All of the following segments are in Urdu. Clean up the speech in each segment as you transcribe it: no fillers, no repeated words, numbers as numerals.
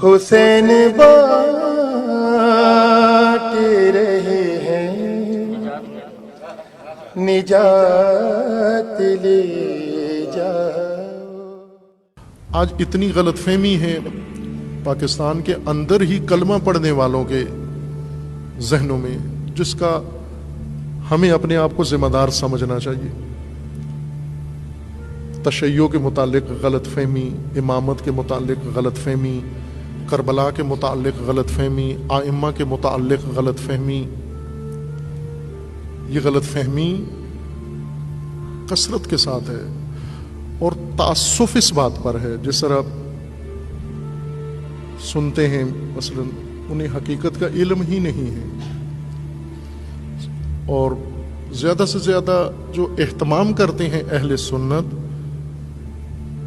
حسین بانٹ رہے ہیں نجات لے جاؤ۔ آج اتنی غلط فہمی ہے پاکستان کے اندر ہی کلمہ پڑھنے والوں کے ذہنوں میں، جس کا ہمیں اپنے آپ کو ذمہ دار سمجھنا چاہیے۔ تشیع کے متعلق غلط فہمی، امامت کے متعلق غلط فہمی، کربلا کے متعلق غلط فہمی، ائمہ کے متعلق غلط فہمی، یہ غلط فہمی کثرت کے ساتھ ہے، اور تعسف اس بات پر ہے، جس طرح سنتے ہیں مثلا انہیں حقیقت کا علم ہی نہیں ہے، اور زیادہ سے زیادہ جو اہتمام کرتے ہیں اہل سنت،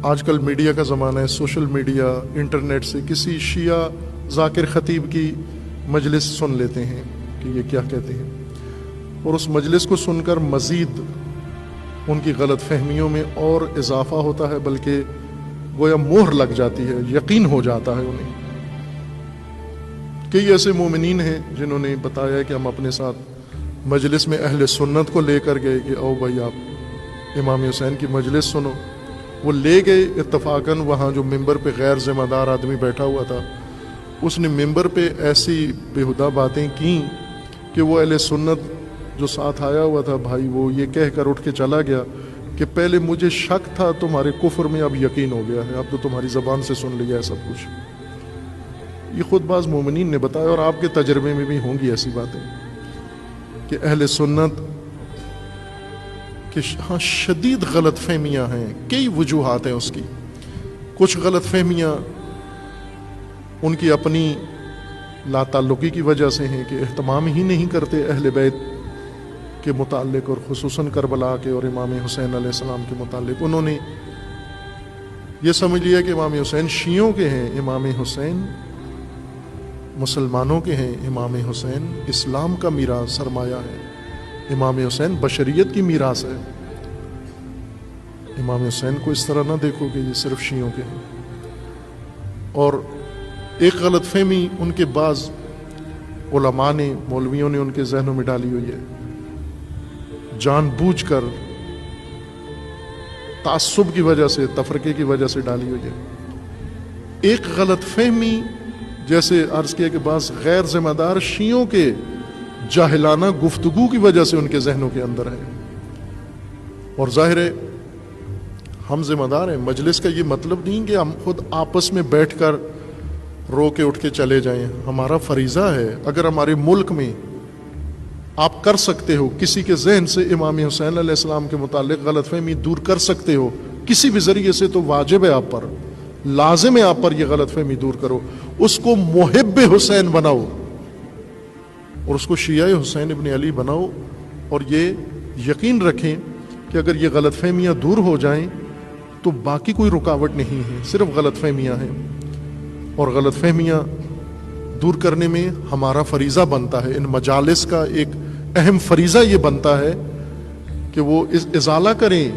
آج کل میڈیا کا زمانہ ہے، سوشل میڈیا، انٹرنیٹ سے کسی شیعہ ذاکر خطیب کی مجلس سن لیتے ہیں کہ یہ کیا کہتے ہیں، اور اس مجلس کو سن کر مزید ان کی غلط فہمیوں میں اور اضافہ ہوتا ہے، بلکہ گویا مہر لگ جاتی ہے، یقین ہو جاتا ہے انہیں۔ کئی ایسے مومنین ہیں جنہوں نے بتایا کہ ہم اپنے ساتھ مجلس میں اہل سنت کو لے کر گئے کہ او بھائی آپ امام حسین کی مجلس سنو، وہ لے گئے اتفاقاً، وہاں جو ممبر پہ غیر ذمہ دار آدمی بیٹھا ہوا تھا، اس نے ممبر پہ ایسی بیہودہ باتیں کیں کہ وہ اہل سنت جو ساتھ آیا ہوا تھا بھائی، وہ یہ کہہ کر اٹھ کے چلا گیا کہ پہلے مجھے شک تھا تمہارے کفر میں، اب یقین ہو گیا ہے، اب تو تمہاری زبان سے سن لیا ہے سب کچھ۔ یہ خود بعض مومنین نے بتایا، اور آپ کے تجربے میں بھی ہوں گی ایسی باتیں کہ اہل سنت کہ ہاں شدید غلط فہمیاں ہیں، کئی وجوہات ہیں اس کی۔ کچھ غلط فہمیاں ان کی اپنی لا تعلقی کی وجہ سے ہیں کہ اہتمام ہی نہیں کرتے اہل بیت کے متعلق، اور خصوصاً کربلا کے اور امام حسین علیہ السلام کے متعلق۔ انہوں نے یہ سمجھ لیا کہ امام حسین شیعوں کے ہیں، امام حسین مسلمانوں کے ہیں، امام حسین اسلام کا میراث سرمایہ ہے، امام حسین بشریت کی میراث ہے۔ امام حسین کو اس طرح نہ دیکھو کہ یہ صرف شیعوں کے ہیں۔ اور ایک غلط فہمی ان کے بعض علماء نے، مولویوں نے ان کے ذہنوں میں ڈالی ہوئی ہے، جان بوجھ کر تعصب کی وجہ سے، تفرقے کی وجہ سے ڈالی ہوئی ہے۔ ایک غلط فہمی جیسے عرض کیا کہ بعض غیر ذمہ دار شیعوں کے جاہلانہ گفتگو کی وجہ سے ان کے ذہنوں کے اندر ہے، اور ظاہر ہے ہم ذمہ دار ہیں۔ مجلس کا یہ مطلب نہیں کہ ہم خود آپس میں بیٹھ کر رو کے اٹھ کے چلے جائیں، ہمارا فریضہ ہے۔ اگر ہمارے ملک میں آپ کر سکتے ہو، کسی کے ذہن سے امام حسین علیہ السلام کے متعلق غلط فہمی دور کر سکتے ہو کسی بھی ذریعے سے، تو واجب ہے آپ پر، لازم ہے آپ پر یہ غلط فہمی دور کرو، اس کو محب حسین بناؤ، اور اس کو شیعہ حسین ابن علی بناؤ، اور یہ یقین رکھیں کہ اگر یہ غلط فہمیاں دور ہو جائیں تو باقی کوئی رکاوٹ نہیں ہے، صرف غلط فہمیاں ہیں، اور غلط فہمیاں دور کرنے میں ہمارا فریضہ بنتا ہے۔ ان مجالس کا ایک اہم فریضہ یہ بنتا ہے کہ وہ ازالہ کریں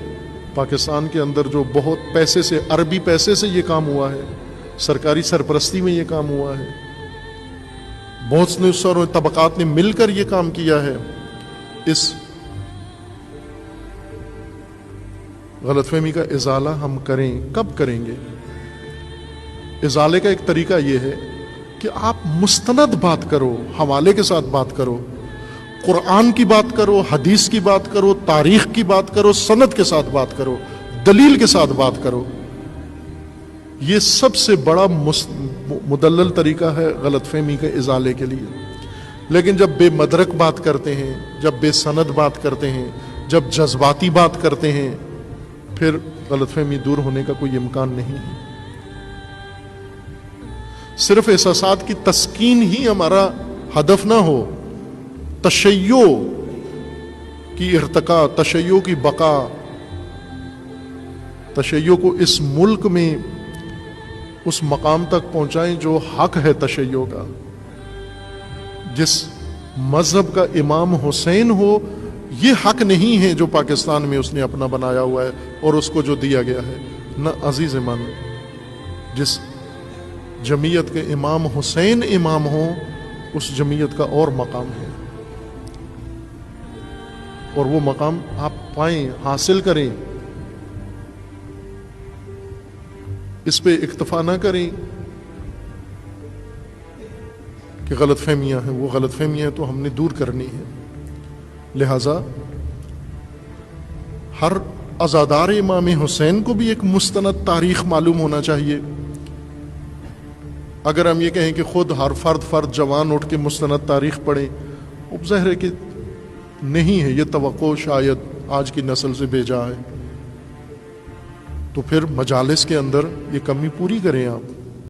پاکستان کے اندر جو بہت پیسے سے، عربی پیسے سے یہ کام ہوا ہے، سرکاری سرپرستی میں یہ کام ہوا ہے، بہت سے سارے طبقات نے مل کر یہ کام کیا ہے۔ اس غلط فہمی کا ازالہ ہم کریں، کب کریں گے؟ ازالے کا ایک طریقہ یہ ہے کہ آپ مستند بات کرو، حوالے کے ساتھ بات کرو، قرآن کی بات کرو، حدیث کی بات کرو، تاریخ کی بات کرو، سند کے ساتھ بات کرو، دلیل کے ساتھ بات کرو۔ یہ سب سے بڑا مدلل طریقہ ہے غلط فہمی کے ازالے کے لیے۔ لیکن جب بے مدرک بات کرتے ہیں، جب بے سند بات کرتے ہیں، جب جذباتی بات کرتے ہیں، پھر غلط فہمی دور ہونے کا کوئی امکان نہیں ہے۔ صرف احساسات کی تسکین ہی ہمارا ہدف نہ ہو، تشیع کی ارتقاء، تشیع کی بقا، تشیع کو اس ملک میں اس مقام تک پہنچائیں جو حق ہے تشیع کا، جس مذہب کا امام حسین ہو، یہ حق نہیں ہے جو پاکستان میں اس نے اپنا بنایا ہوا ہے اور اس کو جو دیا گیا ہے۔ نہ عزیز من، جس جمعیت کے امام حسین امام ہوں، اس جمعیت کا اور مقام ہے، اور وہ مقام آپ پائیں، حاصل کریں، اس پہ اکتفا نہ کریں کہ غلط فہمیاں ہیں، وہ غلط فہمیاں تو ہم نے دور کرنی ہے۔ لہٰذا ہر عزادار امام حسین کو بھی ایک مستند تاریخ معلوم ہونا چاہیے۔ اگر ہم یہ کہیں کہ خود ہر فرد جوان اٹھ کے مستند تاریخ پڑھیں، اب ظاہر ہے کہ نہیں ہے، یہ توقع شاید آج کی نسل سے بے جا ہے، تو پھر مجالس کے اندر یہ کمی پوری کریں آپ۔